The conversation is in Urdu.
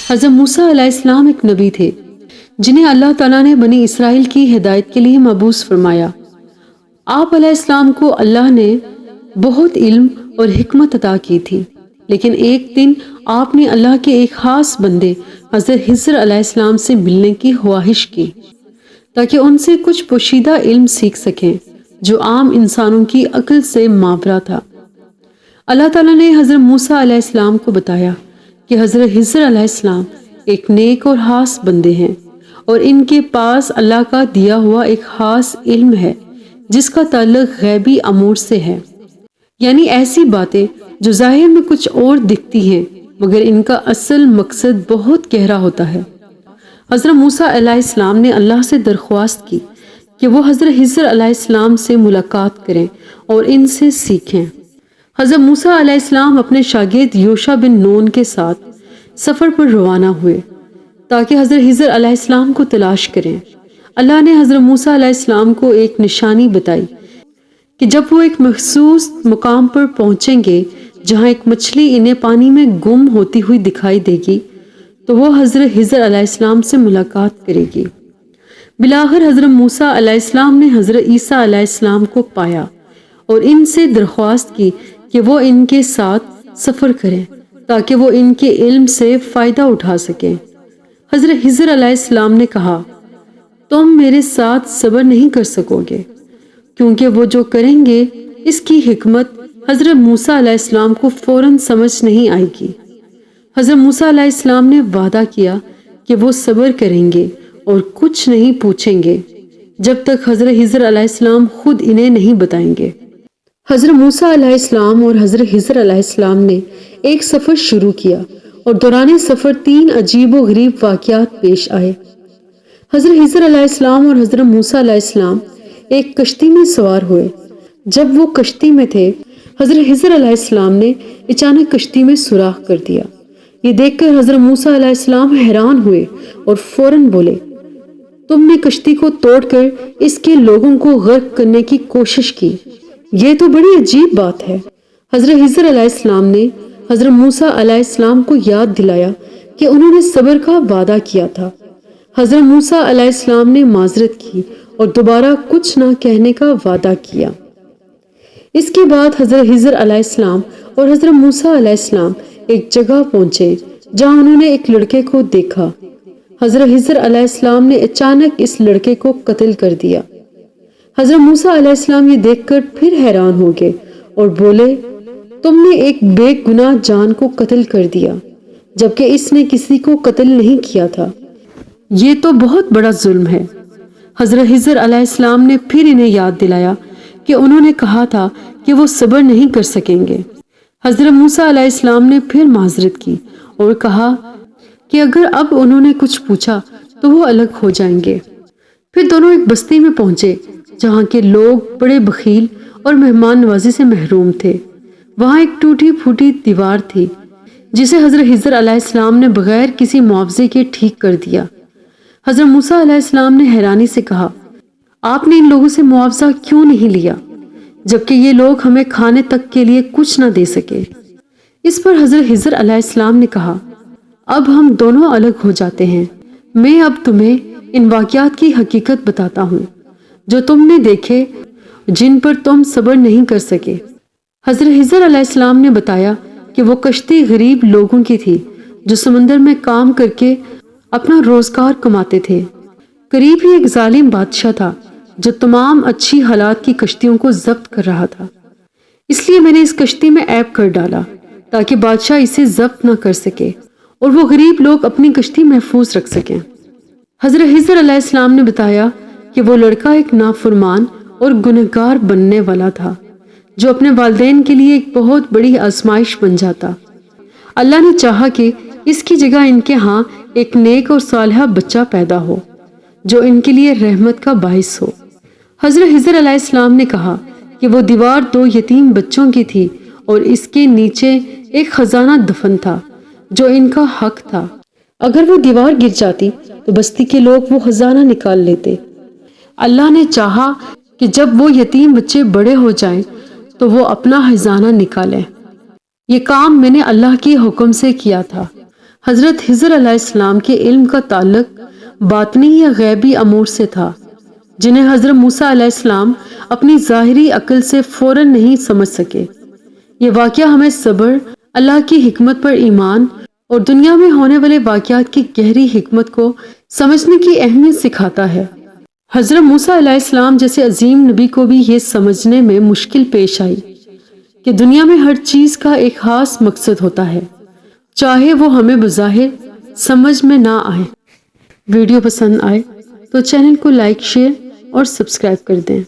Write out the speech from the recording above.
حضرت موسیٰ علیہ السلام ایک نبی تھے جنہیں اللہ تعالیٰ نے بنی اسرائیل کی ہدایت کے لیے مبعوث فرمایا۔ آپ علیہ السلام کو اللہ نے بہت علم اور حکمت عطا کی تھی، لیکن ایک دن آپ نے اللہ کے ایک خاص بندے حضرت خضر علیہ السلام سے ملنے کی خواہش کی تاکہ ان سے کچھ پوشیدہ علم سیکھ سکیں جو عام انسانوں کی عقل سے مابرہ تھا۔ اللہ تعالیٰ نے حضرت موسیٰ علیہ السلام کو بتایا کہ حضرت خضر علیہ السلام ایک نیک اور خاص بندے ہیں اور ان کے پاس اللہ کا دیا ہوا ایک خاص علم ہے جس کا تعلق غیبی امور سے ہے، یعنی ایسی باتیں جو ظاہر میں کچھ اور دکھتی ہیں مگر ان کا اصل مقصد بہت گہرا ہوتا ہے۔ حضرت موسیٰ علیہ السلام نے اللہ سے درخواست کی کہ وہ حضرت خضر علیہ السلام سے ملاقات کریں اور ان سے سیکھیں۔ حضرت موسیٰ علیہ السلام اپنے شاگرد یوشع بن نون کے ساتھ سفر پر روانہ ہوئے تاکہ حضرت خضر علیہ السلام کو تلاش کریں۔ اللہ نے حضرت موسیٰ علیہ السلام کو ایک نشانی بتائی کہ جب وہ ایک مخصوص مقام پر پہنچیں گے جہاں ایک مچھلی انہیں پانی میں گم ہوتی ہوئی دکھائی دے گی تو وہ حضرت خضر علیہ السلام سے ملاقات کرے گی۔ بالآخر حضرت موسیٰ علیہ السلام نے حضرت عیسیٰ علیہ السلام کو پایا اور ان سے درخواست کی کہ وہ ان کے ساتھ سفر کریں تاکہ وہ ان کے علم سے فائدہ اٹھا سکیں۔ حضرت خضر علیہ السلام نے کہا، تم میرے ساتھ صبر نہیں کر سکو گے کیونکہ وہ جو کریں گے اس کی حکمت حضرت موسیٰ علیہ السلام کو فوراً سمجھ نہیں آئے گی۔ حضرت موسیٰ علیہ السلام نے وعدہ کیا کہ وہ صبر کریں گے اور کچھ نہیں پوچھیں گے جب تک حضرت خضر علیہ السلام خود انہیں نہیں بتائیں گے۔ حضرت موسیٰ علیہ السلام اور حضرت خضر علیہ السلام نے ایک سفر شروع کیا اور دوران سفر 3 عجیب و غریب واقعات پیش آئے۔ حضرت خضر علیہ السلام اور حضرت موسیٰ علیہ السلام ایک کشتی میں سوار ہوئے۔ جب وہ کشتی میں تھے، حضرت خضر علیہ السلام نے اچانک کشتی میں سوراخ کر دیا۔ یہ دیکھ کر حضرت موسیٰ علیہ السلام حیران ہوئے اور فوراً بولے، تم نے کشتی کو توڑ کر اس کے لوگوں کو غرق کرنے کی کوشش کی، یہ تو بڑی عجیب بات ہے۔ حضرت خضر علیہ السلام نے حضرت موسیٰ علیہ السلام کو یاد دلایا کہ انہوں نے صبر کا وعدہ کیا تھا۔ حضرت موسیٰ علیہ السلام نے معذرت کی اور دوبارہ کچھ نہ کہنے کا وعدہ کیا۔ اس کے بعد حضرت خضر علیہ السلام اور حضرت موسیٰ علیہ السلام ایک جگہ پہنچے جہاں انہوں نے ایک لڑکے کو دیکھا۔ حضرت خضر علیہ السلام نے اچانک اس لڑکے کو قتل کر دیا۔ حضرت موسیٰ علیہ السلام یہ دیکھ کر پھر حیران ہو گئے اور بولے، تم نے ایک بے گناہ جان کو قتل کر دیا جبکہ اس نے کسی کو قتل نہیں کیا تھا، یہ تو بہت بڑا ظلم ہے۔ حضرت خضر علیہ السلام نے پھر انہیں یاد دلایا کہ انہوں نے کہا تھا کہ وہ صبر نہیں کر سکیں گے۔ حضرت موسیٰ علیہ السلام نے پھر معذرت کی اور کہا کہ اگر اب انہوں نے کچھ پوچھا تو وہ الگ ہو جائیں گے۔ پھر دونوں ایک بستی میں پہنچے جہاں کے لوگ بڑے بخیل اور مہمان نوازی سے محروم تھے۔ وہاں ایک ٹوٹی پھوٹی دیوار تھی جسے حضرت خضر علیہ السلام نے بغیر کسی معاوضے کے ٹھیک کر دیا۔ حضرت موسیٰ علیہ السلام نے حیرانی سے کہا، آپ نے ان لوگوں سے معاوضہ کیوں نہیں لیا جبکہ یہ لوگ ہمیں کھانے تک کے لیے کچھ نہ دے سکے؟ اس پر حضرت خضر علیہ السلام نے کہا، اب ہم دونوں الگ ہو جاتے ہیں، میں اب تمہیں ان واقعات کی حقیقت بتاتا ہوں جو تم نے دیکھے جن پر تم صبر نہیں کر سکے۔ حضرت خضر علیہ السلام نے بتایا کہ وہ کشتی غریب لوگوں کی تھی جو سمندر میں کام کر کے اپنا روزگار کماتے تھے۔ قریب ہی ایک ظالم بادشاہ تھا جو تمام اچھی حالات کی کشتیوں کو ضبط کر رہا تھا، اس لیے میں نے اس کشتی میں عیب کر ڈالا تاکہ بادشاہ اسے ضبط نہ کر سکے اور وہ غریب لوگ اپنی کشتی محفوظ رکھ سکیں۔ حضرت خضر علیہ السلام نے بتایا کہ وہ لڑکا ایک نافرمان اور گنہگار بننے والا تھا جو اپنے والدین کے لیے ایک بہت بڑی آزمائش بن جاتا۔ اللہ نے چاہا کہ اس کی جگہ ان کے ہاں ایک نیک اور صالحہ بچہ پیدا ہو جو ان کے لیے رحمت کا باعث ہو۔ حضرت خضر علیہ السلام نے کہا کہ وہ دیوار 2 یتیم بچوں کی تھی اور اس کے نیچے ایک خزانہ دفن تھا جو ان کا حق تھا۔ اگر وہ دیوار گر جاتی تو بستی کے لوگ وہ خزانہ نکال لیتے۔ اللہ نے چاہا کہ جب وہ یتیم بچے بڑے ہو جائیں تو وہ اپنا خزانہ نکالیں۔ یہ کام میں نے اللہ کے حکم سے کیا تھا۔ حضرت خضر علیہ السلام کے علم کا تعلق باطنی یا غیبی امور سے تھا، جنہیں حضرت موسیٰ علیہ السلام اپنی ظاہری عقل سے فوراً نہیں سمجھ سکے۔ یہ واقعہ ہمیں صبر، اللہ کی حکمت پر ایمان اور دنیا میں ہونے والے واقعات کی گہری حکمت کو سمجھنے کی اہمیت سکھاتا ہے۔ حضرت موسیٰ علیہ السلام جیسے عظیم نبی کو بھی یہ سمجھنے میں مشکل پیش آئی کہ دنیا میں ہر چیز کا ایک خاص مقصد ہوتا ہے، چاہے وہ ہمیں بظاہر سمجھ میں نہ آئے۔ ویڈیو پسند آئے تو چینل کو لائک، شیئر اور سبسکرائب کر دیں۔